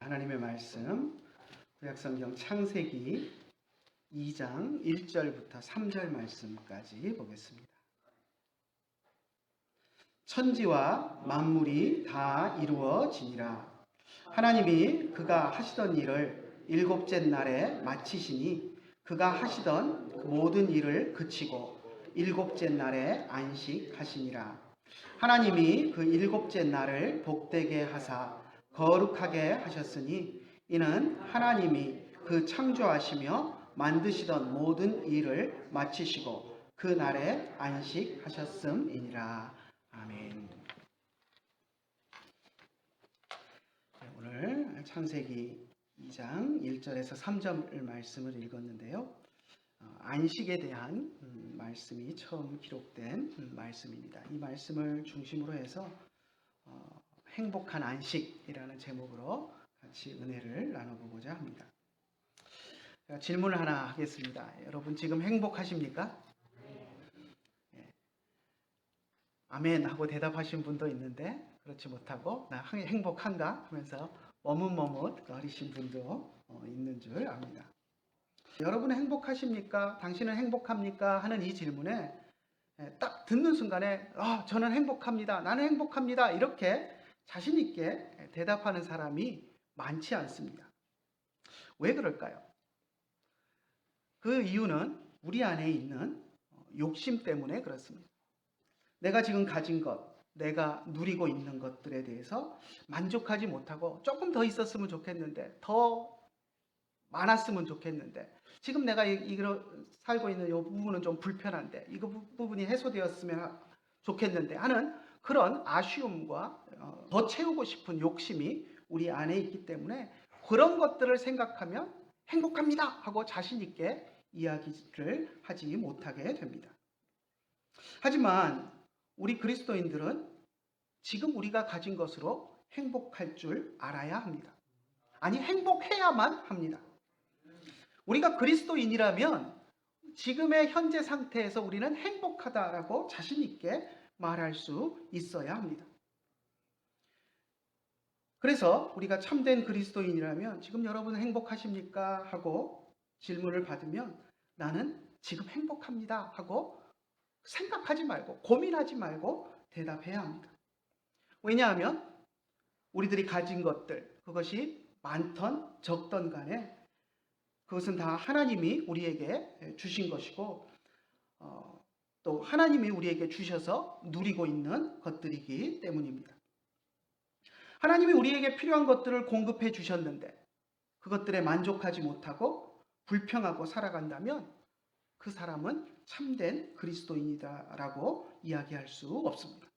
하나님의 말씀 구약성경 창세기 2장 1절부터 3절 말씀까지 보겠습니다. 천지와 만물이 다 이루어지니라. 하나님이 그가 하시던 일을 일곱째 날에 마치시니 그가 하시던 그 모든 일을 그치고 일곱째 날에 안식하시니라. 하나님이 그 일곱째 날을 복되게 하사 거룩하게 하셨으니 이는 하나님이 그 창조하시며 만드시던 모든 일을 마치시고 그 날에 안식하셨음이니라. 아멘. 오늘 창세기 2장 1절에서 3절 말씀을 읽었는데요. 안식에 대한 말씀이 처음 기록된 말씀입니다. 이 말씀을 중심으로 해서 행복한 안식이라는 제목으로 같이 은혜를 나눠보고자 합니다. 질문을 하나 하겠습니다. 여러분 지금 행복하십니까? 네. 아멘 하고 대답하신 분도 있는데 그렇지 못하고 나 행복한가 하면서 머뭇머뭇거리신 분도 있는 줄 압니다. 여러분은 행복하십니까? 당신은 행복합니까? 하는 이 질문에 딱 듣는 순간에 저는 행복합니다. 나는 행복합니다. 이렇게 자신 있게 대답하는 사람이 많지 않습니다. 왜 그럴까요? 그 이유는 우리 안에 있는 욕심 때문에 그렇습니다. 내가 지금 가진 것, 내가 누리고 있는 것들에 대해서 만족하지 못하고 조금 더 있었으면 좋겠는데, 더 많았으면 좋겠는데, 지금 내가 살고 있는 이 부분은 좀 불편한데 이 부분이 해소되었으면 좋겠는데 하는 그런 아쉬움과 더 채우고 싶은 욕심이 우리 안에 있기 때문에 그런 것들을 생각하면 행복합니다 하고 자신 있게 이야기를 하지 못하게 됩니다. 하지만 우리 그리스도인들은 지금 우리가 가진 것으로 행복할 줄 알아야 합니다. 아니, 행복해야만 합니다. 우리가 그리스도인이라면 지금의 현재 상태에서 우리는 행복하다라고 자신 있게 말할 수 있어야 합니다. 그래서 우리가 참된 그리스도인이라면 지금 여러분은 행복하십니까? 하고 질문을 받으면 나는 지금 행복합니다 하고 생각하지 말고 고민하지 말고 대답해야 합니다. 왜냐하면 우리들이 가진 것들, 그것이 많던 적던 간에 그것은 다 하나님이 우리에게 주신 것이고 또 하나님이 우리에게 주셔서 누리고 있는 것들이기 때문입니다. 하나님이 우리에게 필요한 것들을 공급해 주셨는데 그것들에 만족하지 못하고 불평하고 살아간다면 그 사람은 참된 그리스도인이다라고 이야기할 수 없습니다.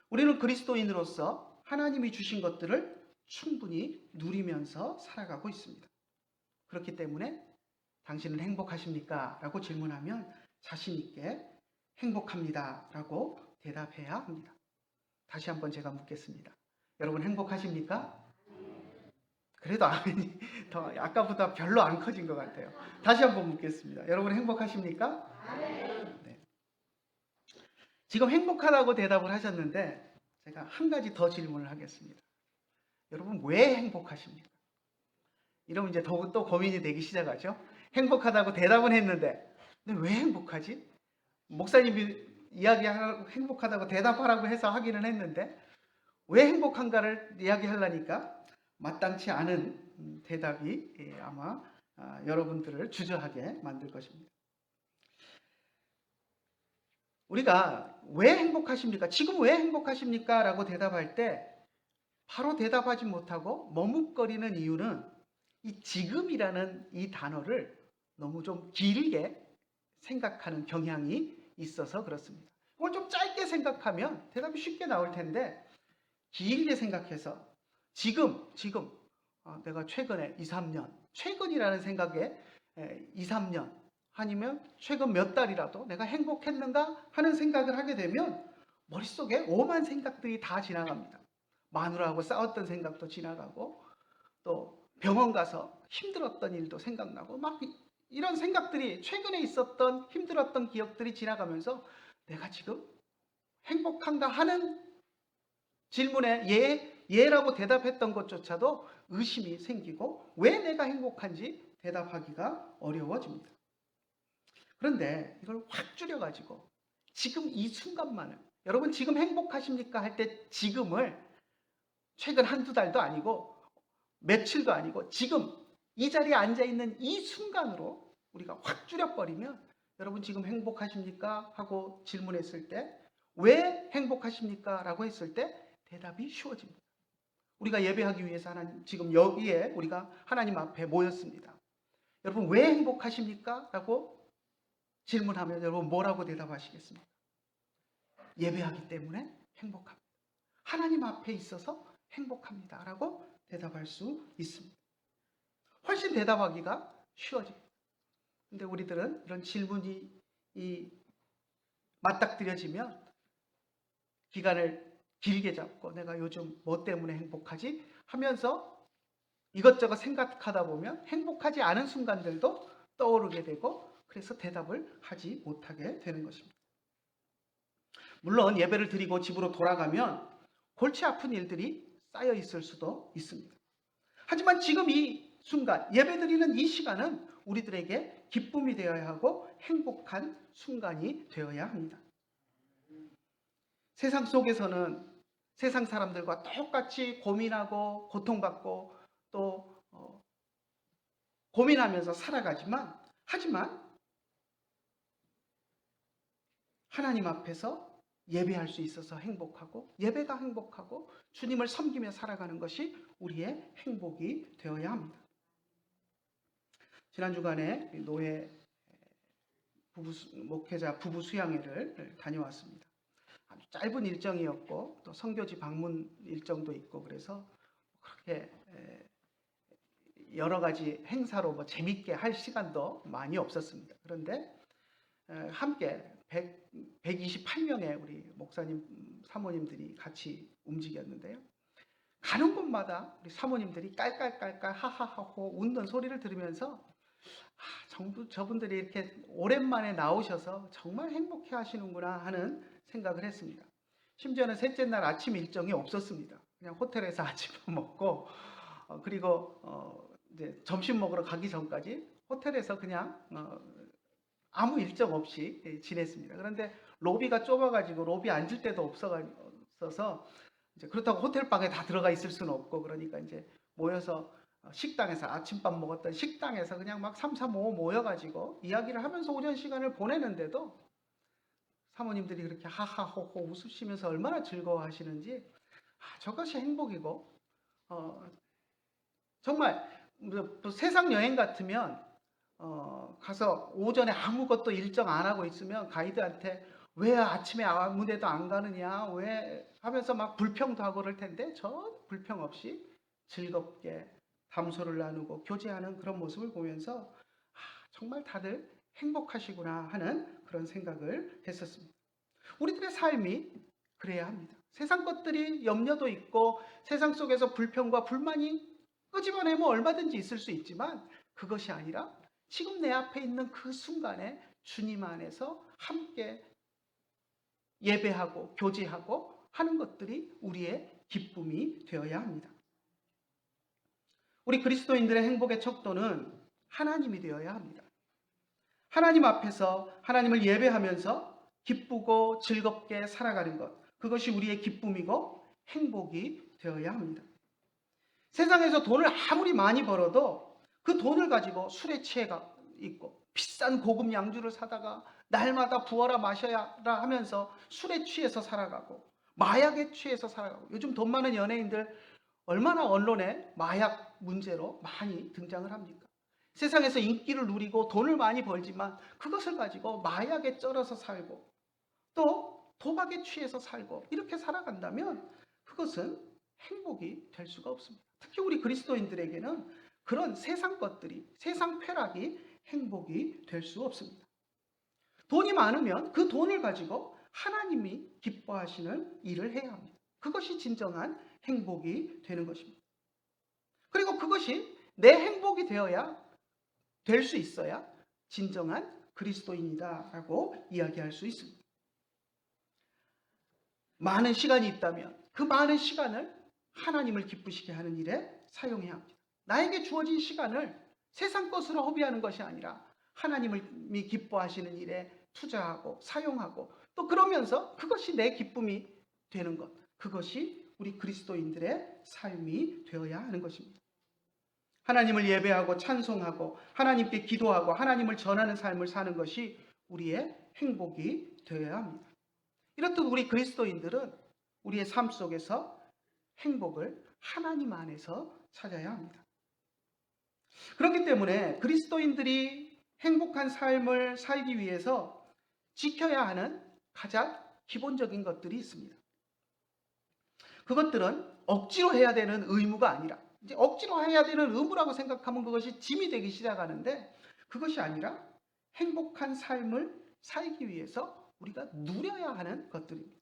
우리는 그리스도인으로서 하나님이 주신 것들을 충분히 누리면서 살아가고 있습니다. 그렇기 때문에 당신은 행복하십니까? 라고 질문하면 자신 있게 행복합니다 라고 대답해야 합니다. 다시 한번 제가 묻겠습니다. 여러분 행복하십니까? 그래도 아멘이 더 아까보다 별로 안 커진 것 같아요. 다시 한번 묻겠습니다. 여러분 행복하십니까? 네. 지금 행복하다고 대답을 하셨는데 제가 한 가지 더 질문을 하겠습니다. 여러분 왜 행복하십니까? 이러면 이제 또 고민이 되기 시작하죠. 행복하다고 대답은 했는데 근데 왜 행복하지? 목사님이 이야기하라고 행복하다고 대답하라고 해서 하기는 했는데 왜 행복한가를 이야기하려니까 마땅치 않은 대답이 아마 여러분들을 주저하게 만들 것입니다. 우리가 왜 행복하십니까? 지금 왜 행복하십니까? 라고 대답할 때 바로 대답하지 못하고 머뭇거리는 이유는 이 지금이라는 이 단어를 너무 좀 길게 생각하는 경향이 있어서 그렇습니다. 그걸 좀 짧게 생각하면 대답이 쉽게 나올 텐데 길게 생각해서 지금 내가 최근에 2, 3년 최근이라는 생각에 2, 3년 아니면 최근 몇 달이라도 내가 행복했는가 하는 생각을 하게 되면 머릿속에 오만 생각들이 다 지나갑니다. 마누라하고 싸웠던 생각도 지나가고 또 병원 가서 힘들었던 일도 생각나고 막 이런 생각들이 최근에 있었던 힘들었던 기억들이 지나가면서 내가 지금 행복한가 하는 질문에 예, 예라고 대답했던 것조차도 의심이 생기고 왜 내가 행복한지 대답하기가 어려워집니다. 그런데 이걸 확 줄여가지고 지금 이 순간만을, 여러분 지금 행복하십니까 할 때 지금을 최근 한두 달도 아니고 며칠도 아니고 지금 이 자리에 앉아있는 이 순간으로 우리가 확 줄여버리면, 여러분 지금 행복하십니까 하고 질문했을 때 왜 행복하십니까 라고 했을 때 대답이 쉬워집니다. 우리가 예배하기 위해서 지금 여기에 우리가 하나님 앞에 모였습니다. 여러분 왜 행복하십니까 라고 질문하면 여러분 뭐라고 대답하시겠습니까? 예배하기 때문에 행복합니다. 하나님 앞에 있어서 행복합니다 라고 대답할 수 있습니다. 훨씬 대답하기가 쉬워집니다. 근데 우리들은 이런 질문이 맞닥뜨려지면 기간을 길게 잡고 내가 요즘 뭐 때문에 행복하지 하면서 이것저것 생각하다 보면 행복하지 않은 순간들도 떠오르게 되고, 그래서 대답을 하지 못하게 되는 것입니다. 물론 예배를 드리고 집으로 돌아가면 골치 아픈 일들이 쌓여 있을 수도 있습니다. 하지만 지금 이 순간, 예배 드리는 이 시간은 우리들에게 기쁨이 되어야 하고 행복한 순간이 되어야 합니다. 세상 속에서는 세상 사람들과 똑같이 고민하고 고통받고 또 고민하면서 살아가지만, 하지만 하나님 앞에서 예배할 수 있어서 행복하고 예배가 행복하고 주님을 섬기며 살아가는 것이 우리의 행복이 되어야 합니다. 지난 주간에 노예 목회자 부부 수양회를 다녀왔습니다. 아주 짧은 일정이었고 또 선교지 방문 일정도 있고, 그래서 그렇게 여러 가지 행사로 뭐 재밌게 할 시간도 많이 없었습니다. 그런데 함께 128명의 우리 목사님 사모님들이 같이 움직였는데요. 가는 곳마다 우리 사모님들이 깔깔깔깔 하하하호 웃는 소리를 들으면서 저분들이 이렇게 오랜만에 나오셔서 정말 행복해 하시는구나 하는 생각을 했습니다. 심지어는 셋째 날 아침 일정이 없었습니다. 그냥 호텔에서 아침밥 먹고 그리고 이제 점심 먹으러 가기 전까지 호텔에서 그냥 아무 일정 없이 지냈습니다. 그런데 로비가 좁아가지고 로비 앉을 데도 없어서 이제 그렇다고 호텔방에 다 들어가 있을 수는 없고, 그러니까 이제 모여서 식당에서 아침밥 먹었던 식당에서 그냥 막 3, 4, 5 모여가지고 이야기를 하면서 오전 시간을 보내는데도 사모님들이 그렇게 하하호호 웃으시면서 얼마나 즐거워하시는지, 저것이 행복이고, 정말 세상 여행 같으면 가서 오전에 아무것도 일정 안 하고 있으면 가이드한테 왜 아침에 아무 데도 안 가느냐 왜 하면서 막 불평도 하고 그럴 텐데, 저 불평 없이 즐겁게 담소를 나누고 교제하는 그런 모습을 보면서 정말 다들 행복하시구나 하는 그런 생각을 했었습니다. 우리들의 삶이 그래야 합니다. 세상 것들이 염려도 있고 세상 속에서 불평과 불만이 끄집어내면 얼마든지 있을 수 있지만, 그것이 아니라 지금 내 앞에 있는 그 순간에 주님 안에서 함께 예배하고 교제하고 하는 것들이 우리의 기쁨이 되어야 합니다. 우리 그리스도인들의 행복의 척도는 하나님이 되어야 합니다. 하나님 앞에서 하나님을 예배하면서 기쁘고 즐겁게 살아가는 것, 그것이 우리의 기쁨이고 행복이 되어야 합니다. 세상에서 돈을 아무리 많이 벌어도 그 돈을 가지고 술에 취해 있고 비싼 고급 양주를 사다가 날마다 부어라 마셔야 하면서 술에 취해서 살아가고 마약에 취해서 살아가고, 요즘 돈 많은 연예인들 얼마나 언론에 마약 문제로 많이 등장을 합니까? 세상에서 인기를 누리고 돈을 많이 벌지만 그것을 가지고 마약에 쩔어서 살고 또 도박에 취해서 살고 이렇게 살아간다면 그것은 행복이 될 수가 없습니다. 특히 우리 그리스도인들에게는 그런 세상 것들이, 세상 쾌락이 행복이 될 수 없습니다. 돈이 많으면 그 돈을 가지고 하나님이 기뻐하시는 일을 해야 합니다. 그것이 진정한 행복이 되는 것입니다. 그리고 그것이 내 행복이 되어야 될 수 있어야 진정한 그리스도인이다라고 이야기할 수 있습니다. 많은 시간이 있다면 그 많은 시간을 하나님을 기쁘시게 하는 일에 사용해야 합니다. 나에게 주어진 시간을 세상 것으로 허비하는 것이 아니라 하나님이 기뻐하시는 일에 투자하고 사용하고 또 그러면서 그것이 내 기쁨이 되는 것, 그것이 우리 그리스도인들의 삶이 되어야 하는 것입니다. 하나님을 예배하고 찬송하고 하나님께 기도하고 하나님을 전하는 삶을 사는 것이 우리의 행복이 되어야 합니다. 이렇듯 우리 그리스도인들은 우리의 삶 속에서 행복을 하나님 안에서 찾아야 합니다. 그렇기 때문에 그리스도인들이 행복한 삶을 살기 위해서 지켜야 하는 가장 기본적인 것들이 있습니다. 그것들은 억지로 해야 되는 의무가 아니라, 이제 억지로 해야 되는 의무라고 생각하면 그것이 짐이 되기 시작하는데, 그것이 아니라 행복한 삶을 살기 위해서 우리가 누려야 하는 것들입니다.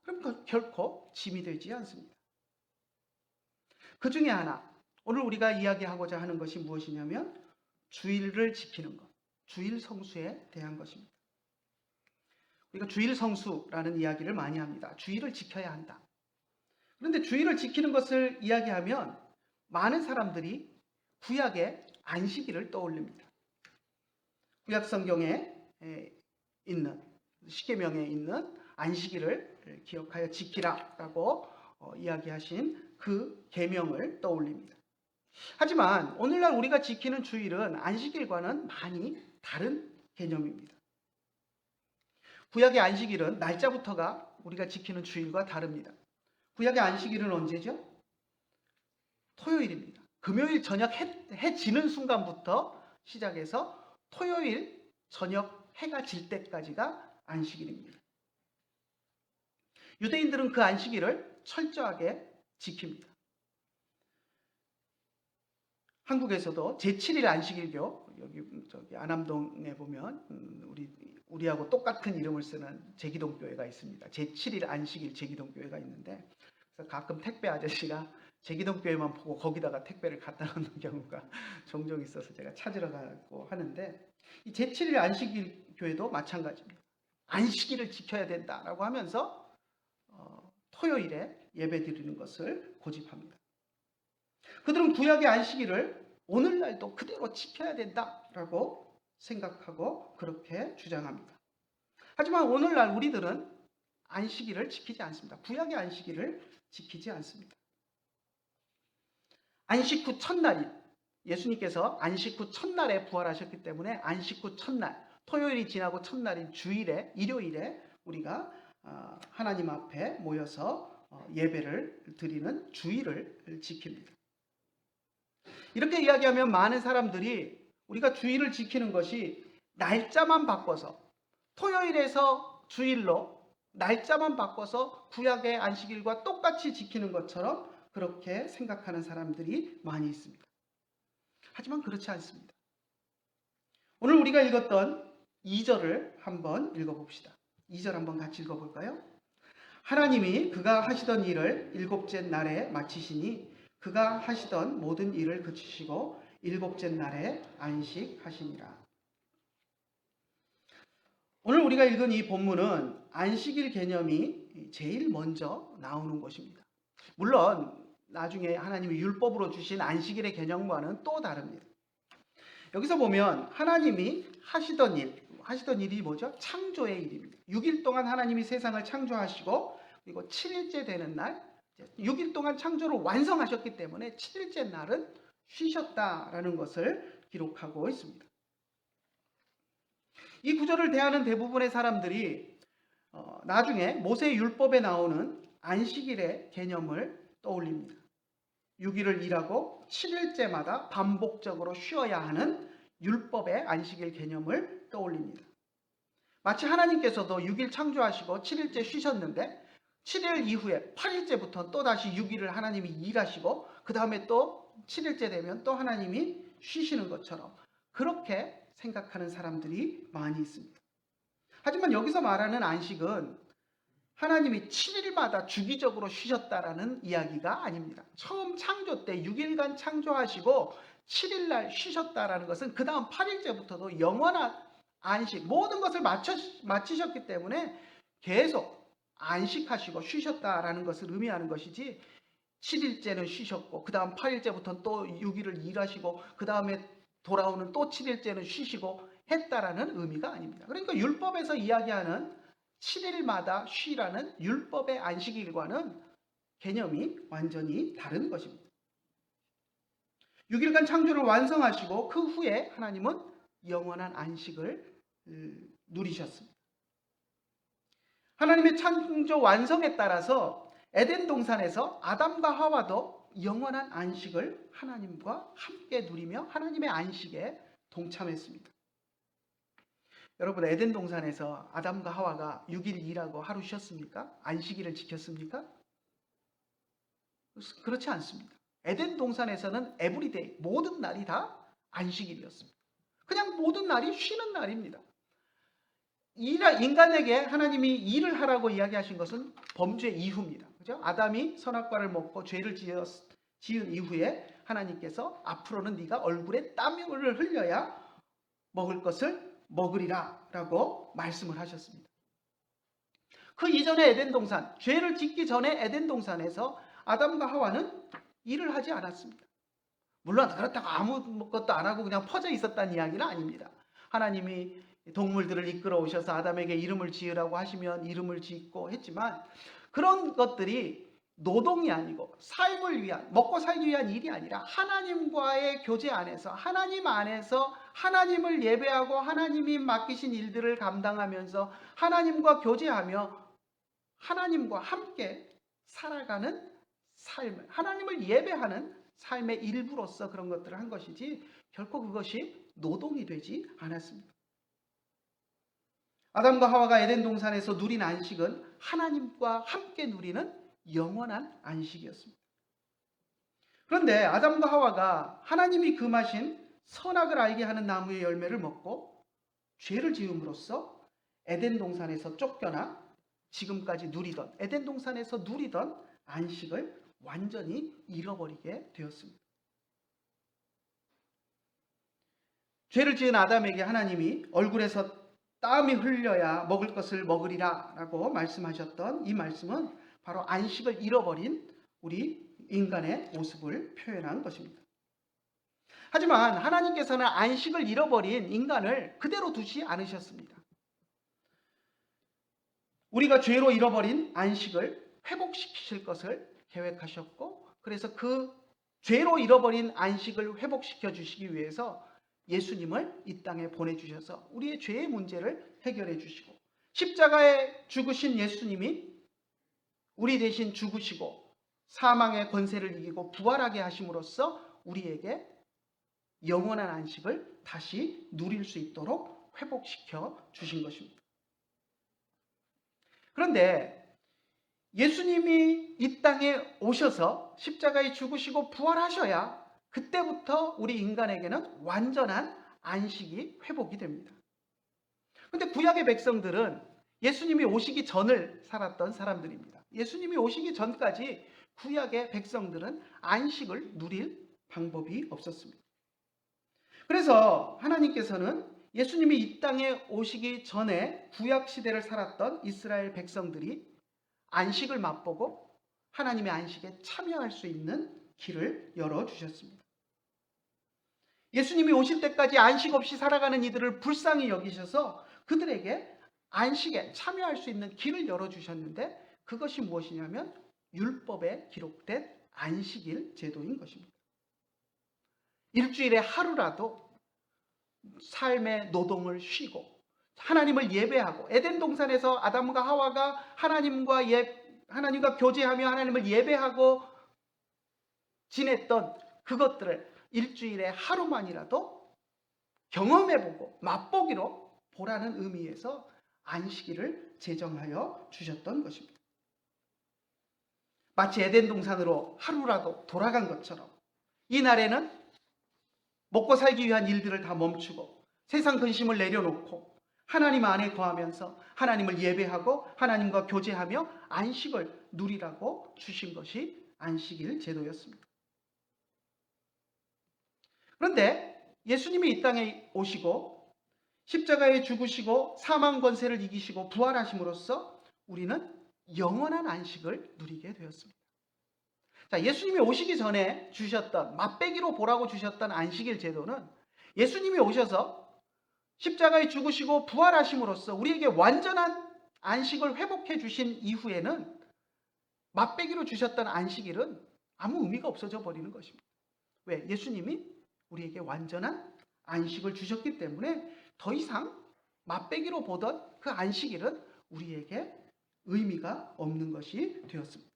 그럼 결코 짐이 되지 않습니다. 그 중에 하나, 오늘 우리가 이야기하고자 하는 것이 무엇이냐면 주일을 지키는 것, 주일 성수에 대한 것입니다. 우리가 주일 성수라는 이야기를 많이 합니다. 주일을 지켜야 한다. 그런데 주일을 지키는 것을 이야기하면 많은 사람들이 구약의 안식일을 떠올립니다. 구약 성경에 있는, 십계명에 있는 안식일을 기억하여 지키라라고 이야기하신 그 계명을 떠올립니다. 하지만 오늘날 우리가 지키는 주일은 안식일과는 많이 다른 개념입니다. 구약의 안식일은 날짜부터가 우리가 지키는 주일과 다릅니다. 구약의 안식일은 언제죠? 토요일입니다. 금요일 저녁 해 지는 순간부터 시작해서 토요일 저녁 해가 질 때까지가 안식일입니다. 유대인들은 그 안식일을 철저하게 지킵니다. 한국에서도 제7일 안식일교, 여기 안암동에 보면 우리하고 똑같은 이름을 쓰는 제기동교회가 있습니다. 제7일 안식일 제기동교회가 있는데, 그래서 가끔 택배 아저씨가 제기동교회만 보고 거기다가 택배를 갖다 놓는 경우가 종종 있어서 제가 찾으러 가고 하는데, 이 제7일 안식일 교회도 마찬가지입니다. 안식일을 지켜야 된다라고 하면서 토요일에 예배 드리는 것을 고집합니다. 그들은 구약의 안식일을 오늘날도 그대로 지켜야 된다라고 생각하고 그렇게 주장합니다. 하지만 오늘날 우리들은 안식일을 지키지 않습니다. 구약의 안식일을 지키지 않습니다. 안식 후 첫날이, 예수님께서 안식 후 첫날에 부활하셨기 때문에 안식 후 첫날, 토요일이 지나고 첫날인 주일에, 일요일에 우리가 하나님 앞에 모여서 예배를 드리는 주일을 지킵니다. 이렇게 이야기하면 많은 사람들이 우리가 주일을 지키는 것이 날짜만 바꿔서, 토요일에서 주일로 날짜만 바꿔서 구약의 안식일과 똑같이 지키는 것처럼 그렇게 생각하는 사람들이 많이 있습니다. 하지만 그렇지 않습니다. 오늘 우리가 읽었던 2절을 한번 읽어봅시다. 2절 한번 같이 읽어볼까요? 하나님이 그가 하시던 일을 일곱째 날에 마치시니 그가 하시던 모든 일을 그치시고 일곱째 날에 안식하시니라. 오늘 우리가 읽은 이 본문은 안식일 개념이 제일 먼저 나오는 것입니다. 물론 나중에 하나님이 율법으로 주신 안식일의 개념과는 또 다릅니다. 여기서 보면 하나님이 하시던 일이 뭐죠? 창조의 일입니다. 6일 동안 하나님이 세상을 창조하시고 그리고 7일째 되는 날, 6일 동안 창조를 완성하셨기 때문에 7일째 날은 쉬셨다라는 것을 기록하고 있습니다. 이 구절을 대하는 대부분의 사람들이 나중에 모세 율법에 나오는 안식일의 개념을 떠올립니다. 6일을 일하고 7일째마다 반복적으로 쉬어야 하는 율법의 안식일 개념을 떠올립니다. 마치 하나님께서도 6일 창조하시고 7일째 쉬셨는데 7일 이후에 8일째부터 또다시 6일을 하나님이 일하시고 그 다음에 또 7일째 되면 또 하나님이 쉬시는 것처럼 그렇게 생각하는 사람들이 많이 있습니다. 하지만 여기서 말하는 안식은 하나님이 7일마다 주기적으로 쉬셨다라는 이야기가 아닙니다. 처음 창조 때 6일간 창조하시고 7일날 쉬셨다라는 것은 그 다음 8일째부터도 영원한 안식, 모든 것을 마치셨기 때문에 계속 안식하시고 쉬셨다라는 것을 의미하는 것이지 7일째는 쉬셨고 그 다음 8일째부터 또 6일을 일하시고 그 다음에 돌아오는 또 7일째는 쉬시고 했다라는 의미가 아닙니다. 그러니까 율법에서 이야기하는 7일마다 쉬라는 율법의 안식일과는 개념이 완전히 다른 것입니다. 6일간 창조를 완성하시고 그 후에 하나님은 영원한 안식을 누리셨습니다. 하나님의 창조 완성에 따라서 에덴 동산에서 아담과 하와도 영원한 안식을 하나님과 함께 누리며 하나님의 안식에 동참했습니다. 여러분, 에덴 동산에서 아담과 하와가 6일 일하고 하루 쉬었습니까? 안식일을 지켰습니까? 그렇지 않습니다. 에덴 동산에서는 에브리데이, 모든 날이 다 안식일이었습니다. 그냥 모든 날이 쉬는 날입니다. 인간에게 하나님이 일을 하라고 이야기하신 것은 범죄 이후입니다. 그죠? 아담이 선악과를 먹고 죄를 지은 이후에 하나님께서 앞으로는 네가 얼굴에 땀을 흘려야 먹을 것을 먹으리라 라고 말씀을 하셨습니다. 그 이전에 에덴 동산, 죄를 짓기 전에 에덴 동산에서 아담과 하와는 일을 하지 않았습니다. 물론 그렇다고 아무것도 안 하고 그냥 퍼져 있었다는 이야기는 아닙니다. 하나님이 동물들을 이끌어 오셔서 아담에게 이름을 지으라고 하시면 이름을 짓고 했지만 그런 것들이 노동이 아니고 삶을 위한, 먹고 살기 위한 일이 아니라 하나님과의 교제 안에서, 하나님 안에서 하나님을 예배하고 하나님이 맡기신 일들을 감당하면서 하나님과 교제하며 하나님과 함께 살아가는 삶을, 하나님을 예배하는 삶의 일부로서 그런 것들을 한 것이지 결코 그것이 노동이 되지 않았습니다. 아담과 하와가 에덴 동산에서 누린 안식은 하나님과 함께 누리는 영원한 안식이었습니다. 그런데 아담과 하와가 하나님이 금하신 선악을 알게 하는 나무의 열매를 먹고 죄를 지음으로써 에덴 동산에서 쫓겨나 지금까지 누리던, 에덴 동산에서 누리던 안식을 완전히 잃어버리게 되었습니다. 죄를 지은 아담에게 하나님이 얼굴에서 땀이 흘려야 먹을 것을 먹으리라 라고 말씀하셨던 이 말씀은 바로 안식을 잃어버린 우리 인간의 모습을 표현한 것입니다. 하지만 하나님께서는 안식을 잃어버린 인간을 그대로 두지 않으셨습니다. 우리가 죄로 잃어버린 안식을 회복시키실 것을 계획하셨고, 그래서 그 죄로 잃어버린 안식을 회복시켜 주시기 위해서 예수님을 이 땅에 보내주셔서 우리의 죄의 문제를 해결해 주시고, 십자가에 죽으신 예수님이 우리 대신 죽으시고 사망의 권세를 이기고 부활하게 하심으로써 우리에게 영원한 안식을 다시 누릴 수 있도록 회복시켜 주신 것입니다. 그런데 예수님이 이 땅에 오셔서 십자가에 죽으시고 부활하셔야 그때부터 우리 인간에게는 완전한 안식이 회복이 됩니다. 그런데 구약의 백성들은 예수님이 오시기 전을 살았던 사람들입니다. 예수님이 오시기 전까지 구약의 백성들은 안식을 누릴 방법이 없었습니다. 그래서 하나님께서는 예수님이 이 땅에 오시기 전에 구약 시대를 살았던 이스라엘 백성들이 안식을 맛보고 하나님의 안식에 참여할 수 있는 길을 열어주셨습니다. 예수님이 오실 때까지 안식 없이 살아가는 이들을 불쌍히 여기셔서 그들에게 안식에 참여할 수 있는 길을 열어주셨는데 그것이 무엇이냐면 율법에 기록된 안식일 제도인 것입니다. 일주일에 하루라도 삶의 노동을 쉬고 하나님을 예배하고 에덴 동산에서 아담과 하와가 하나님과 교제하며 하나님을 예배하고 지냈던 그것들을 일주일에 하루만이라도 경험해보고 맛보기로 보라는 의미에서 안식일을 제정하여 주셨던 것입니다. 마치 에덴 동산으로 하루라도 돌아간 것처럼 이 날에는 먹고 살기 위한 일들을 다 멈추고 세상 근심을 내려놓고 하나님 안에 거하면서 하나님을 예배하고 하나님과 교제하며 안식을 누리라고 주신 것이 안식일 제도였습니다. 그런데 예수님이 이 땅에 오시고 십자가에 죽으시고 사망 권세를 이기시고 부활하심으로써 우리는 영원한 안식을 누리게 되었습니다. 자, 예수님이 오시기 전에 주셨던 맛배기로 보라고 주셨던 안식일 제도는 예수님이 오셔서 십자가에 죽으시고 부활하심으로써 우리에게 완전한 안식을 회복해 주신 이후에는 맛배기로 주셨던 안식일은 아무 의미가 없어져 버리는 것입니다. 왜? 예수님이 우리에게 완전한 안식을 주셨기 때문에 더 이상 맛배기로 보던 그 안식일은 우리에게 의미가 없는 것이 되었습니다.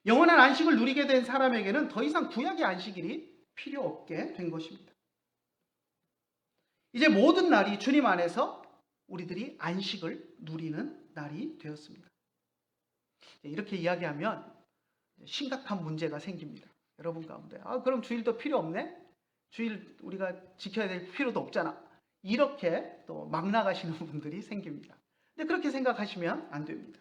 영원한 안식을 누리게 된 사람에게는 더 이상 구약의 안식일이 필요 없게 된 것입니다. 이제 모든 날이 주님 안에서 우리들이 안식을 누리는 날이 되었습니다. 이렇게 이야기하면 심각한 문제가 생깁니다. 여러분 가운데 그럼 주일도 필요 없네? 주일 우리가 지켜야 될 필요도 없잖아. 이렇게 또 막 나가시는 분들이 생깁니다. 근데 그렇게 생각하시면 안 됩니다.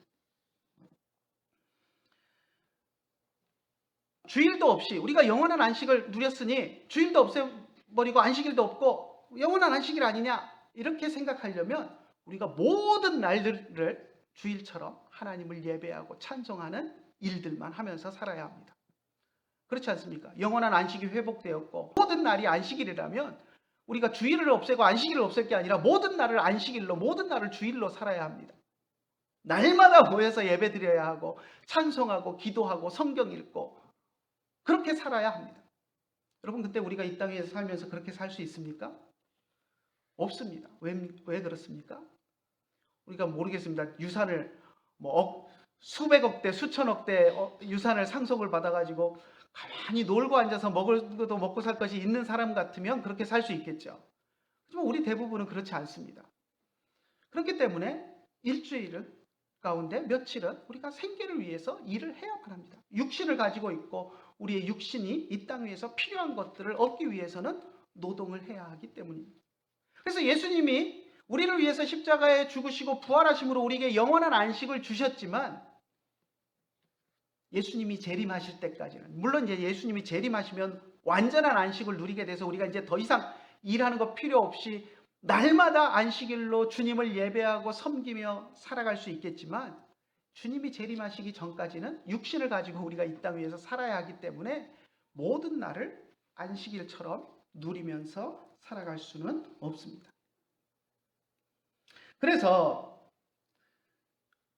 주일도 없이 우리가 영원한 안식을 누렸으니 주일도 없애버리고 안식일도 없고 영원한 안식일 아니냐 이렇게 생각하려면 우리가 모든 날들을 주일처럼 하나님을 예배하고 찬송하는 일들만 하면서 살아야 합니다. 그렇지 않습니까? 영원한 안식이 회복되었고 모든 날이 안식일이라면 우리가 주일을 없애고 안식일을 없앨 게 아니라 모든 날을 안식일로 모든 날을 주일로 살아야 합니다. 날마다 모여서 예배드려야 하고 찬송하고 기도하고 성경 읽고 그렇게 살아야 합니다. 여러분 근데 우리가 이 땅에 살면서 그렇게 살 수 있습니까? 없습니다. 왜 그렇습니까? 우리가 모르겠습니다. 유산을 수백억 대 수천억 대 유산을 상속을 받아가지고 가만히 놀고 앉아서 먹을 것도 먹고 살 것이 있는 사람 같으면 그렇게 살 수 있겠죠. 하지만 우리 대부분은 그렇지 않습니다. 그렇기 때문에 일주일 가운데 며칠은 우리가 생계를 위해서 일을 해야만 합니다. 육신을 가지고 있고 우리의 육신이 이 땅 위에서 필요한 것들을 얻기 위해서는 노동을 해야 하기 때문입니다. 그래서 예수님이 우리를 위해서 십자가에 죽으시고 부활하심으로 우리에게 영원한 안식을 주셨지만 예수님이 재림하실 때까지는 물론 이제 예수님이 재림하시면 완전한 안식을 누리게 돼서 우리가 이제 더 이상 일하는 거 필요 없이 날마다 안식일로 주님을 예배하고 섬기며 살아갈 수 있겠지만 주님이 재림하시기 전까지는 육신을 가지고 우리가 이 땅 위에서 살아야 하기 때문에 모든 날을 안식일처럼 누리면서 살아갈 수는 없습니다. 그래서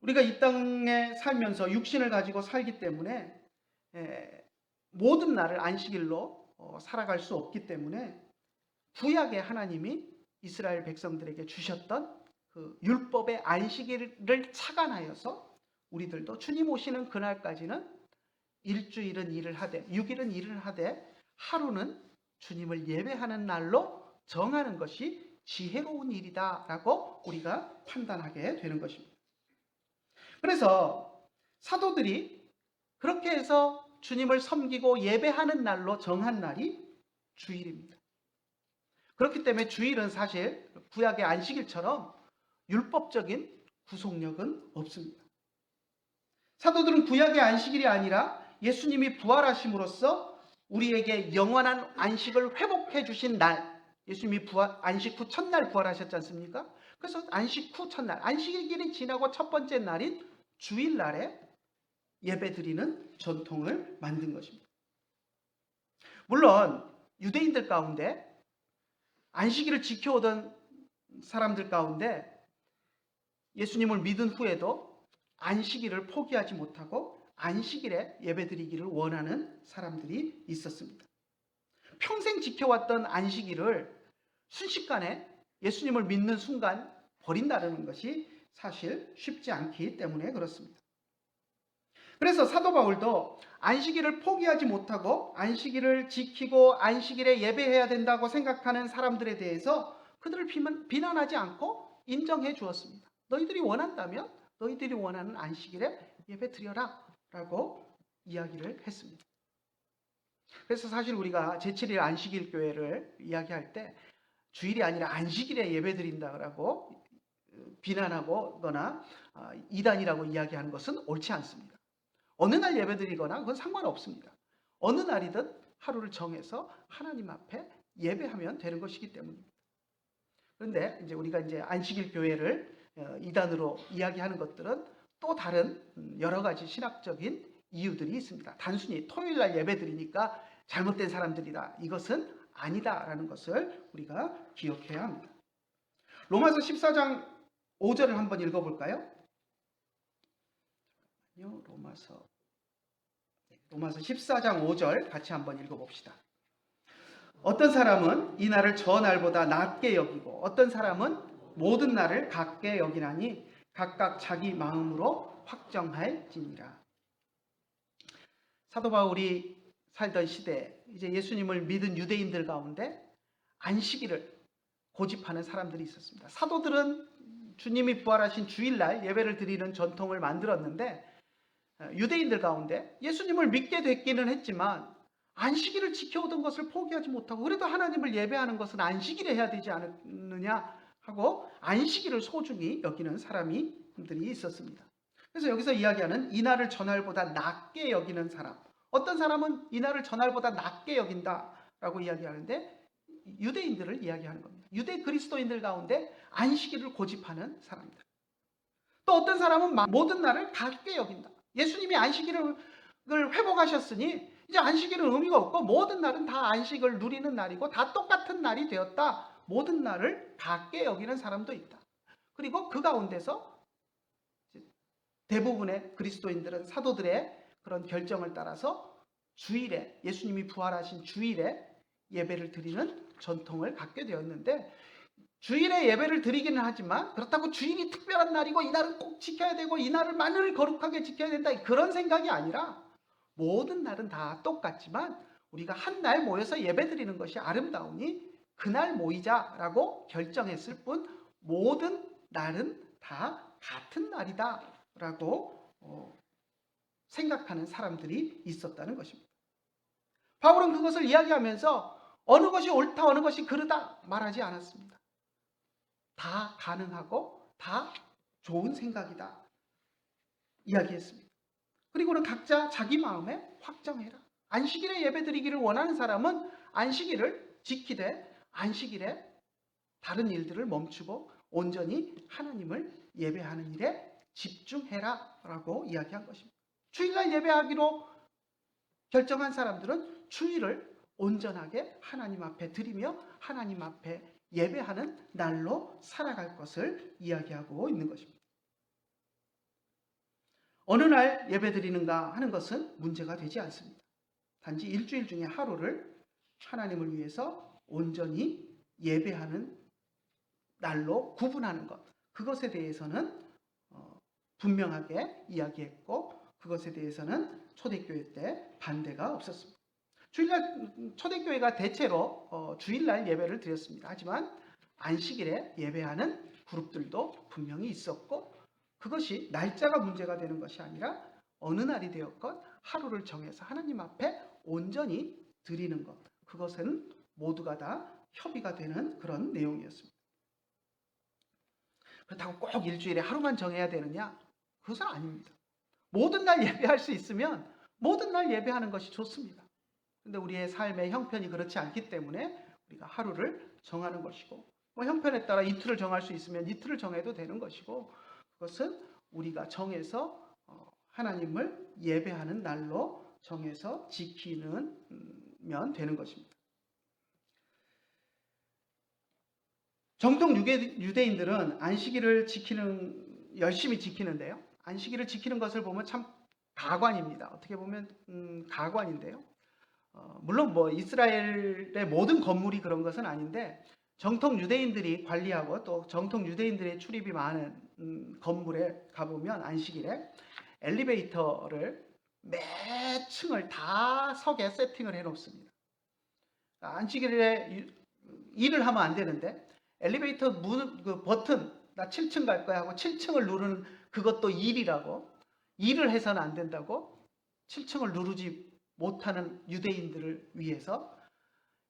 우리가 이 땅에 살면서 육신을 가지고 살기 때문에 모든 날을 안식일로 살아갈 수 없기 때문에 구약의 하나님이 이스라엘 백성들에게 주셨던 그 율법의 안식일을 착안하여서 우리들도 주님 오시는 그날까지는 일주일은 일을 하되 6일은 일을 하되 하루는 주님을 예배하는 날로 정하는 것이 지혜로운 일이다라고 우리가 판단하게 되는 것입니다. 그래서 사도들이 그렇게 해서 주님을 섬기고 예배하는 날로 정한 날이 주일입니다. 그렇기 때문에 주일은 사실 구약의 안식일처럼 율법적인 구속력은 없습니다. 사도들은 구약의 안식일이 아니라 예수님이 부활하심으로써 우리에게 영원한 안식을 회복해 주신 날, 예수님이 안식 후 첫날 부활하셨지 않습니까? 그래서 안식 후 첫날, 안식일이 지나고 첫 번째 날인 주일날에 예배드리는 전통을 만든 것입니다. 물론 유대인들 가운데 안식일을 지켜오던 사람들 가운데 예수님을 믿은 후에도 안식일을 포기하지 못하고 안식일에 예배드리기를 원하는 사람들이 있었습니다. 평생 지켜왔던 안식일을 순식간에 예수님을 믿는 순간 버린다는 것이 사실 쉽지 않기 때문에 그렇습니다. 그래서 사도 바울도 안식일을 포기하지 못하고 안식일을 지키고 안식일에 예배해야 된다고 생각하는 사람들에 대해서 그들을 비난하지 않고 인정해 주었습니다. 너희들이 원한다면 너희들이 원하는 안식일에 예배 드려라 라고 이야기를 했습니다. 그래서 사실 우리가 제7일 안식일 교회를 이야기할 때 주일이 아니라 안식일에 예배 드린다고 비난하거나 이단이라고 이야기하는 것은 옳지 않습니다. 어느 날 예배 드리거나 그건 상관없습니다. 어느 날이든 하루를 정해서 하나님 앞에 예배하면 되는 것이기 때문입니다. 그런데 이제 우리가 이제 안식일 교회를 이단으로 이야기하는 것들은 또 다른 여러 가지 신학적인 이유들이 있습니다. 단순히 토요일 날 예배 드리니까 잘못된 사람들이다. 이것은 아니다라는 것을 우리가 기억해야 합니다. 로마서 14장 5절을 한번 읽어볼까요? 로마서 14장 5절 같이 한번 읽어봅시다. 어떤 사람은 이 날을 저 날보다 낮게 여기고 어떤 사람은 모든 날을 같게 여기나니 각각 자기 마음으로 확정할지니라. 사도 바울이 살던 시대에 이제 예수님을 믿은 유대인들 가운데 안식일을 고집하는 사람들이 있었습니다. 사도들은 주님이 부활하신 주일날 예배를 드리는 전통을 만들었는데 유대인들 가운데 예수님을 믿게 됐기는 했지만 안식일을 지켜오던 것을 포기하지 못하고 그래도 하나님을 예배하는 것은 안식일에 해야 되지 않느냐 하고 안식일을 소중히 여기는 사람들이 있었습니다. 그래서 여기서 이야기하는 이날을 전날보다 낮게 여기는 사람, 어떤 사람은 이날을 전날보다 낮게 여긴다라고 이야기하는데 유대인들을 이야기하는 겁니다. 유대 그리스도인들 가운데 안식일을 고집하는 사람들. 또 어떤 사람은 모든 날을 같게 여긴다. 예수님이 안식일을 회복하셨으니 이제 안식일은 의미가 없고 모든 날은 다 안식을 누리는 날이고 다 똑같은 날이 되었다. 모든 날을 같게 여기는 사람도 있다. 그리고 그 가운데서 대부분의 그리스도인들은 사도들의 그런 결정을 따라서 주일에 예수님이 부활하신 주일에 예배를 드리는 전통을 갖게 되었는데 주일에 예배를 드리기는 하지만 그렇다고 주일이 특별한 날이고 이 날은 꼭 지켜야 되고 이 날을 만을 거룩하게 지켜야 된다 그런 생각이 아니라 모든 날은 다 똑같지만 우리가 한 날 모여서 예배 드리는 것이 아름다우니 그날 모이자라고 결정했을 뿐 모든 날은 다 같은 날이다 라고 생각하는 사람들이 있었다는 것입니다. 바울은 그것을 이야기하면서 어느 것이 옳다 어느 것이 그르다 말하지 않았습니다. 다 가능하고 다 좋은 생각이다 이야기했습니다. 그리고는 각자 자기 마음에 확정해라. 안식일에 예배드리기를 원하는 사람은 안식일을 지키되 안식일에 다른 일들을 멈추고 온전히 하나님을 예배하는 일에 집중해라 라고 이야기한 것입니다. 주일날 예배하기로 결정한 사람들은 주일을 온전하게 하나님 앞에 드리며 하나님 앞에 예배하는 날로 살아갈 것을 이야기하고 있는 것입니다. 어느 날 예배 드리는가 하는 것은 문제가 되지 않습니다. 단지 일주일 중에 하루를 하나님을 위해서 온전히 예배하는 날로 구분하는 것, 그것에 대해서는 분명하게 이야기했고 그것에 대해서는 초대교회 때 반대가 없었습니다. 주일날 초대교회가 대체로 주일날 예배를 드렸습니다. 하지만 안식일에 예배하는 그룹들도 분명히 있었고 그것이 날짜가 문제가 되는 것이 아니라 어느 날이 되었건 하루를 정해서 하나님 앞에 온전히 드리는 것, 그것은 모두가 다 협의가 되는 그런 내용이었습니다. 그렇다고 꼭 일주일에 하루만 정해야 되느냐? 그것은 아닙니다. 모든 날 예배할 수 있으면 모든 날 예배하는 것이 좋습니다. 근데 우리의 삶의 형편이 그렇지 않기 때문에 우리가 하루를 정하는 것이고 형편에 따라 이틀을 정할 수 있으면 이틀을 정해도 되는 것이고 그것은 우리가 정해서 하나님을 예배하는 날로 정해서 지키면 되는 것입니다. 정통 유대인들은 안식일을 열심히 지키는데요. 안식일을 지키는 것을 보면 참 가관입니다. 어떻게 보면 가관인데요. 물론 이스라엘의 모든 건물이 그런 것은 아닌데 정통 유대인들이 관리하고 또 정통 유대인들의 출입이 많은 건물에 가보면 안식일에 엘리베이터를 매 층을 다 서게 세팅을 해놓습니다. 안식일에 일을 하면 안 되는데 엘리베이터 문 버튼 나 7층 갈 거야 하고 7층을 누르는 그것도 일이라고 일을 해서는 안 된다고 7층을 누르지 못하는 유대인들을 위해서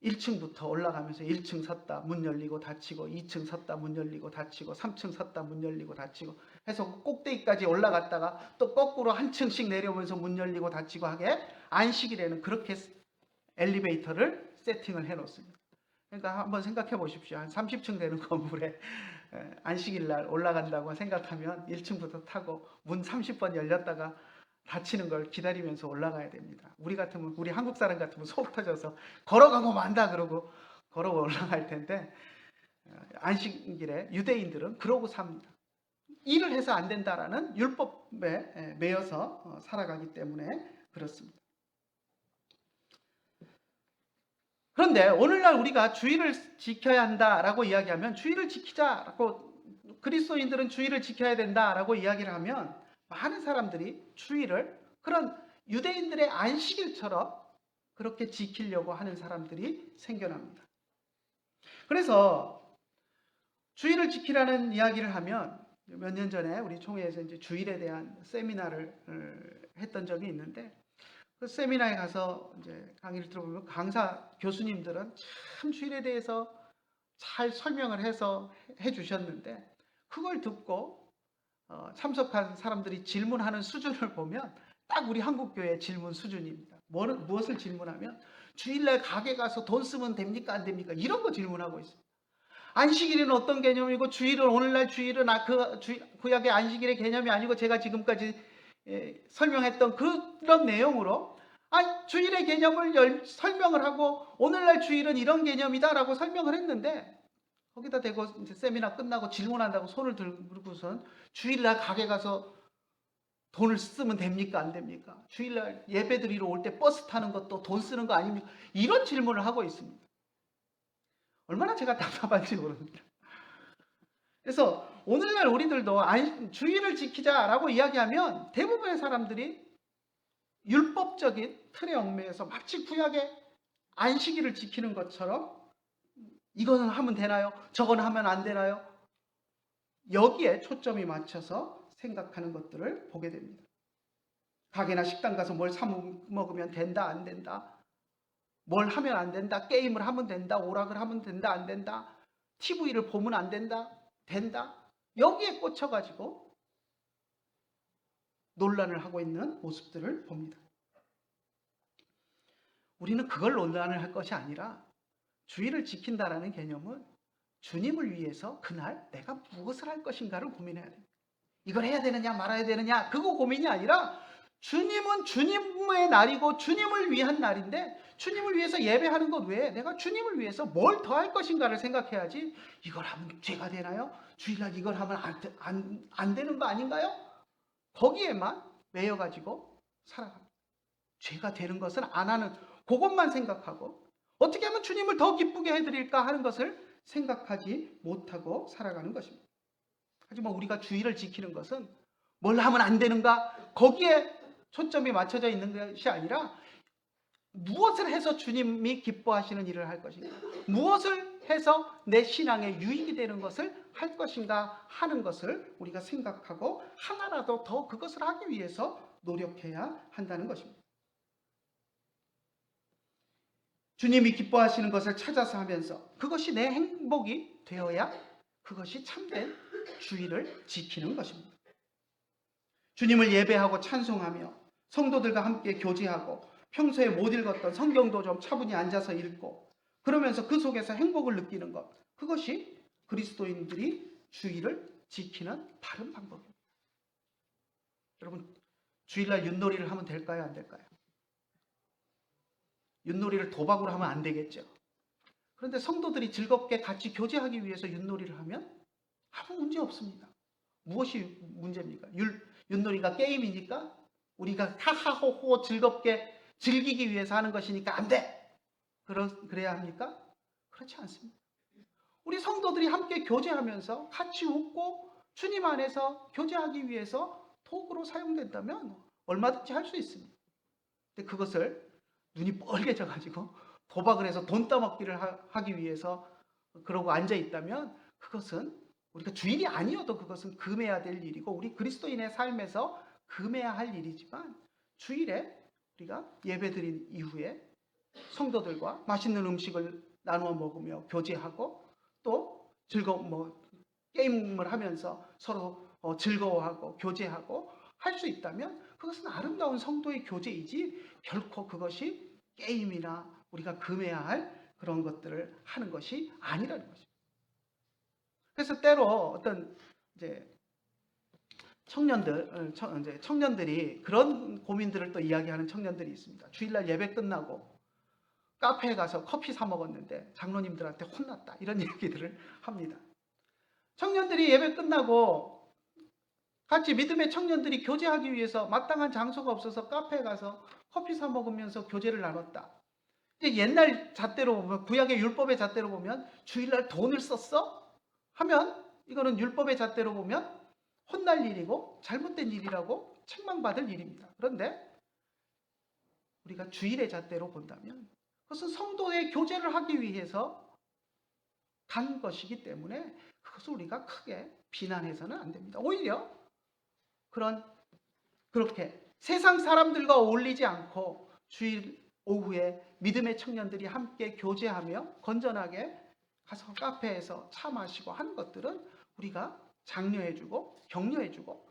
1층부터 올라가면서 1층 섰다 문 열리고 닫히고 2층 섰다 문 열리고 닫히고 3층 섰다 문 열리고 닫히고 해서 꼭대기까지 올라갔다가 또 거꾸로 한 층씩 내려오면서 문 열리고 닫히고 하게 안식일에는 그렇게 엘리베이터를 세팅을 해놓습니다. 그러니까 한번 생각해 보십시오. 한 30층 되는 건물에 안식일 날 올라간다고 생각하면 1층부터 타고 문 30번 열렸다가 다치는 걸 기다리면서 올라가야 됩니다. 우리 같으면, 우리 한국 사람 같으면 속 터져서 걸어가고 만다 그러고 걸어 올라갈 텐데, 안식일에 유대인들은 그러고 삽니다. 일을 해서 안 된다라는 율법에 매여서 살아가기 때문에 그렇습니다. 그런데 오늘날 우리가 주의를 지켜야 한다라고 이야기하면, 주의를 지키자라고, 그리스도인들은 주의를 지켜야 된다라고 이야기를 하면 많은 사람들이 주의를 그런 유대인들의 안식일처럼 그렇게 지키려고 하는 사람들이 생겨납니다. 그래서 주의를 지키라는 이야기를 하면, 몇 년 전에 우리 총회에서 이제 주일에 대한 세미나를 했던 적이 있는데, 그 세미나에 가서 이제 강의를 들어보면 강사 교수님들은 참 주일에 대해서 잘 설명을 해서 해주셨는데, 그걸 듣고 참석한 사람들이 질문하는 수준을 보면 딱 우리 한국교회 질문 수준입니다. 무엇을 질문하면, 주일날 가게 가서 돈 쓰면 됩니까 안 됩니까? 이런 거 질문하고 있습니다. 안식일은 어떤 개념이고, 주일은, 오늘날 주일은 구약의 안식일의 개념이 아니고, 제가 지금까지 설명했던 그런 내용으로 주일의 개념을 설명을 하고, 오늘날 주일은 이런 개념이다라고 설명을 했는데, 거기다 대고 이제 세미나 끝나고 질문한다고 손을 들고선 주일날 가게 가서 돈을 쓰면 됩니까 안 됩니까? 주일날 예배드리러 올 때 버스 타는 것도 돈 쓰는 거 아닙니까? 이런 질문을 하고 있습니다. 얼마나 제가 답답한지 모릅니다. 그래서 오늘날 우리들도 주의를 지키자라고 이야기하면 대부분의 사람들이 율법적인 틀에 얽매여서 마치 구약의 안식일을 지키는 것처럼, 이거는 하면 되나요? 저거는 하면 안 되나요? 여기에 초점이 맞춰서 생각하는 것들을 보게 됩니다. 가게나 식당 가서 뭘 사 먹으면 된다 안 된다, 뭘 하면 안 된다, 게임을 하면 된다, 오락을 하면 된다 안 된다, TV를 보면 안 된다, 된다, 여기에 꽂혀가지고 논란을 하고 있는 모습들을 봅니다. 우리는 그걸 논란을 할 것이 아니라, 주의를 지킨다라는 개념은 주님을 위해서 그날 내가 무엇을 할 것인가를 고민해야 됩니다. 이걸 해야 되느냐 말아야 되느냐, 그거 고민이 아니라, 주님은 주님의 날이고 주님을 위한 날인데, 주님을 위해서 예배하는 것 외에 내가 주님을 위해서 뭘 더 할 것인가를 생각해야지, 이걸 하면 죄가 되나요? 주일날 이걸 하면 안 되는 거 아닌가요? 거기에만 매여가지고 살아갑니다. 죄가 되는 것은 안 하는, 그것만 생각하고 어떻게 하면 주님을 더 기쁘게 해드릴까 하는 것을 생각하지 못하고 살아가는 것입니다. 하지만 우리가 주의를 지키는 것은 뭘 하면 안 되는가, 거기에 초점이 맞춰져 있는 것이 아니라, 무엇을 해서 주님이 기뻐하시는 일을 할 것인가, 무엇을 해서 내 신앙에 유익이 되는 것을 할 것인가 하는 것을 우리가 생각하고 하나라도 더 그것을 하기 위해서 노력해야 한다는 것입니다. 주님이 기뻐하시는 것을 찾아서 하면서 그것이 내 행복이 되어야 그것이 참된 주의를 지키는 것입니다. 주님을 예배하고 찬송하며 성도들과 함께 교제하고 평소에 못 읽었던 성경도 좀 차분히 앉아서 읽고 그러면서 그 속에서 행복을 느끼는 것, 그것이 그리스도인들이 주의를 지키는 바른 방법입니다. 여러분, 주일날 윷놀이를 하면 될까요? 안 될까요? 윷놀이를 도박으로 하면 안 되겠죠. 그런데 성도들이 즐겁게 같이 교제하기 위해서 윷놀이를 하면 아무 문제 없습니다. 무엇이 문제입니까? 윷놀이가 게임이니까, 우리가 하하호호 즐겁게 즐기기 위해서 하는 것이니까 안 돼! 그래야 합니까? 그렇지 않습니다. 우리 성도들이 함께 교제하면서 같이 웃고 주님 안에서 교제하기 위해서 도구로 사용된다면 얼마든지 할 수 있습니다. 근데 그것을 눈이 뻘개져가지고 도박을 해서 돈 따먹기를 하기 위해서 그러고 앉아 있다면, 그것은 우리가 주일이 아니어도 그것은 금해야 될 일이고, 우리 그리스도인의 삶에서 금해야 할 일이지만, 주일에 우리가 예배드린 이후에 성도들과 맛있는 음식을 나누어 먹으며 교제하고 또 게임을 하면서 서로 즐거워하고 교제하고 할 수 있다면, 그것은 아름다운 성도의 교제이지 결코 그것이 게임이나 우리가 금해야 할 그런 것들을 하는 것이 아니라는 것입니다. 그래서 때로 어떤 이제 이제 청년들이 그런 고민들을 또 이야기하는 청년들이 있습니다. 주일날 예배 끝나고 카페에 가서 커피 사 먹었는데 장로님들한테 혼났다. 이런 얘기들을 합니다. 청년들이 예배 끝나고 같이 믿음의 청년들이 교제하기 위해서 마땅한 장소가 없어서 카페에 가서 커피 사 먹으면서 교제를 나눴다. 이제 옛날 잣대로 보면, 구약의 율법의 잣대로 보면 주일날 돈을 썼어? 하면 이거는 율법의 잣대로 보면 혼날 일이고 잘못된 일이라고 책망받을 일입니다. 그런데 우리가 주일의 잣대로 본다면 그것은 성도의 교제를 하기 위해서 간 것이기 때문에 그것을 우리가 크게 비난해서는 안 됩니다. 오히려 그렇게 세상 사람들과 어울리지 않고 주일 오후에 믿음의 청년들이 함께 교제하며 건전하게 가서 카페에서 차 마시고 하는 것들은 우리가 장려해주고 격려해주고,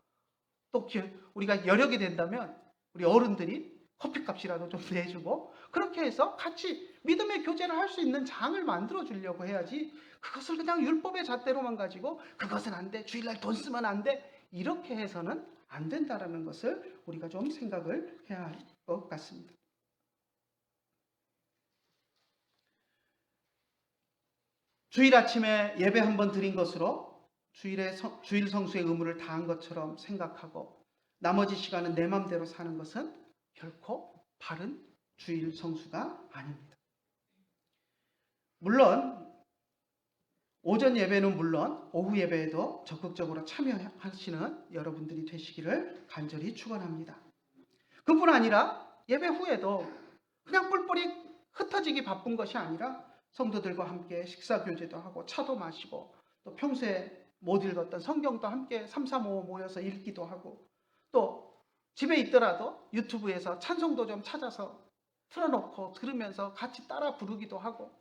또 우리가 여력이 된다면 우리 어른들이 커피값이라도 좀 내주고, 그렇게 해서 같이 믿음의 교제를 할 수 있는 장을 만들어 주려고 해야지, 그것을 그냥 율법의 잣대로만 가지고 그것은 안 돼, 주일날 돈 쓰면 안 돼, 이렇게 해서는 안 된다라는 것을 우리가 좀 생각을 해야 할 것 같습니다. 주일 아침에 예배 한번 드린 것으로 주일 성수의 의무를 다한 것처럼 생각하고 나머지 시간은 내 맘대로 사는 것은 결코 바른 주일 성수가 아닙니다. 물론 오전 예배는 물론 오후 예배에도 적극적으로 참여하시는 여러분들이 되시기를 간절히 축원합니다. 그뿐 아니라 예배 후에도 그냥 뿔뿔이 흩어지기 바쁜 것이 아니라 성도들과 함께 식사 교제도 하고 차도 마시고, 또 평소에 못 읽었던 성경도 함께 3, 4, 5 모여서 읽기도 하고, 또 집에 있더라도 유튜브에서 찬송도 좀 찾아서 틀어놓고 들으면서 같이 따라 부르기도 하고,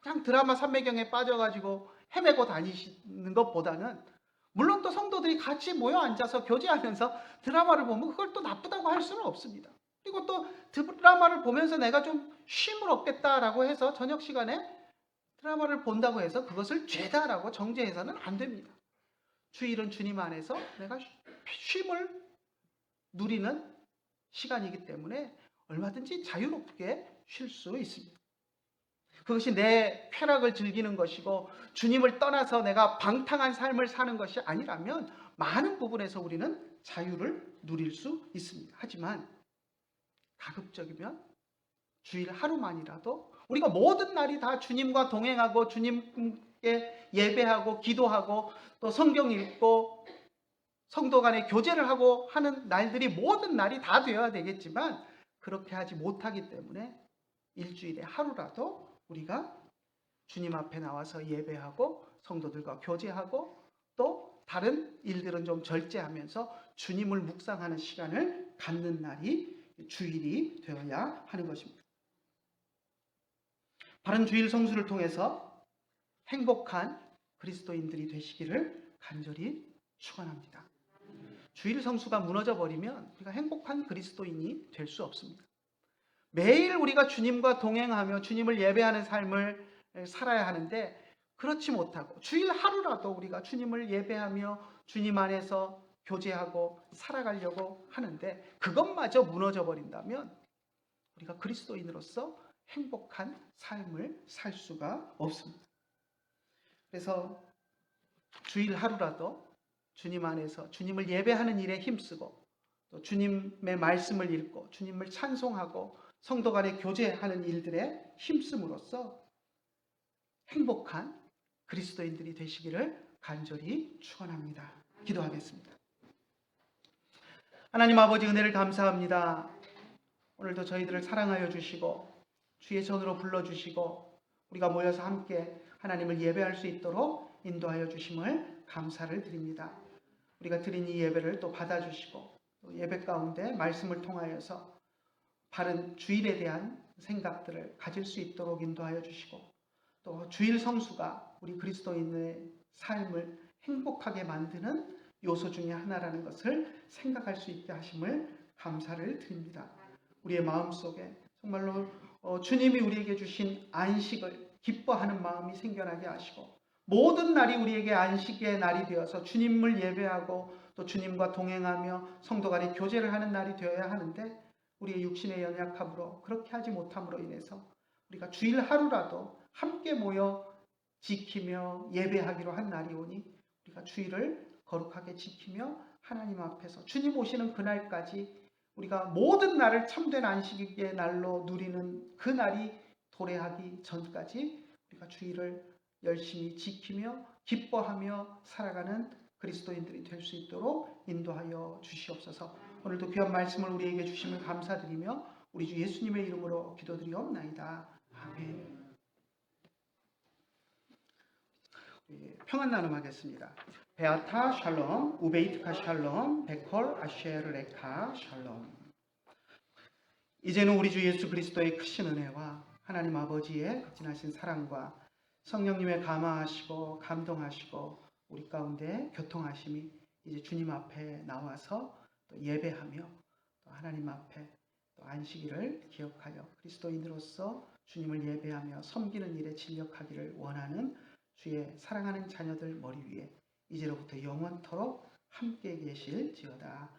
그냥 드라마 삼매경에 빠져가지고 헤매고 다니시는 것보다는, 물론 또 성도들이 같이 모여 앉아서 교제하면서 드라마를 보면 그걸 또 나쁘다고 할 수는 없습니다. 그리고 또 드라마를 보면서 내가 좀 쉼을 얻겠다라고 해서 저녁 시간에 드라마를 본다고 해서 그것을 죄다라고 정죄해서는 안 됩니다. 주일은 주님 안에서 내가 쉼을 누리는 시간이기 때문에 얼마든지 자유롭게 쉴 수 있습니다. 그것이 내 쾌락을 즐기는 것이고 주님을 떠나서 내가 방탕한 삶을 사는 것이 아니라면 많은 부분에서 우리는 자유를 누릴 수 있습니다. 하지만 가급적이면 주일 하루만이라도 우리가 모든 날이 다 주님과 동행하고 주님께 예배하고 기도하고 또 성경 읽고 성도 간에 교제를 하고 하는 날들이 모든 날이 다 되어야 되겠지만, 그렇게 하지 못하기 때문에 일주일에 하루라도 우리가 주님 앞에 나와서 예배하고 성도들과 교제하고 또 다른 일들은 좀 절제하면서 주님을 묵상하는 시간을 갖는 날이 주일이 되어야 하는 것입니다. 바른 주일 성수를 통해서 행복한 그리스도인들이 되시기를 간절히 축원합니다. 주일 성수가 무너져 버리면 우리가 행복한 그리스도인이 될 수 없습니다. 매일 우리가 주님과 동행하며 주님을 예배하는 삶을 살아야 하는데, 그렇지 못하고 주일 하루라도 우리가 주님을 예배하며 주님 안에서 교제하고 살아가려고 하는데 그것마저 무너져 버린다면 우리가 그리스도인으로서 행복한 삶을 살 수가 없습니다. 그래서 주일 하루라도 주님 안에서 주님을 예배하는 일에 힘쓰고 또 주님의 말씀을 읽고 주님을 찬송하고 성도 간에 교제하는 일들에 힘씀으로써 행복한 그리스도인들이 되시기를 간절히 축원합니다. 기도하겠습니다. 하나님 아버지, 은혜를 감사합니다. 오늘도 저희들을 사랑하여 주시고 주의 손으로 불러주시고 우리가 모여서 함께 하나님을 예배할 수 있도록 인도하여 주심을 감사를 드립니다. 우리가 드린 이 예배를 또 받아주시고 또 예배 가운데 말씀을 통하여서 바른 주일에 대한 생각들을 가질 수 있도록 인도하여 주시고, 또 주일 성수가 우리 그리스도인의 삶을 행복하게 만드는 요소 중에 하나라는 것을 생각할 수 있게 하심을 감사를 드립니다. 우리의 마음속에 정말로 주님이 우리에게 주신 안식을 기뻐하는 마음이 생겨나게 하시고, 모든 날이 우리에게 안식의 날이 되어서 주님을 예배하고 또 주님과 동행하며 성도 간의 교제를 하는 날이 되어야 하는데 우리의 육신의 연약함으로 그렇게 하지 못함으로 인해서 우리가 주일 하루라도 함께 모여 지키며 예배하기로 한 날이 오니 우리가 주일을 거룩하게 지키며 하나님 앞에서 주님 오시는 그날까지 우리가 모든 날을 참된 안식의 날로 누리는 그 날이 도래하기 전까지 우리가 주일을 열심히 지키며 기뻐하며 살아가는 그리스도인들이 될 수 있도록 인도하여 주시옵소서. 오늘도 귀한 말씀을 우리에게 주심을 감사드리며 우리 주 예수님의 이름으로 기도드리옵나이다. 아멘. 평안 나눔하겠습니다. 베아타 샬롬, 우베이트카 샬롬, 베콜 아쉐르 레카 샬롬. 이제는 우리 주 예수 그리스도의 크신 은혜와 하나님 아버지의 극진하신 사랑과 성령님의 감화하시고 감동하시고 우리 가운데 교통하심이 이제 주님 앞에 나와서 또 예배하며 또 하나님 앞에 또 안식일을 기억하여 그리스도인으로서 주님을 예배하며 섬기는 일에 진력하기를 원하는 주의 사랑하는 자녀들 머리 위에 이제로부터 영원토록 함께 계실지어다.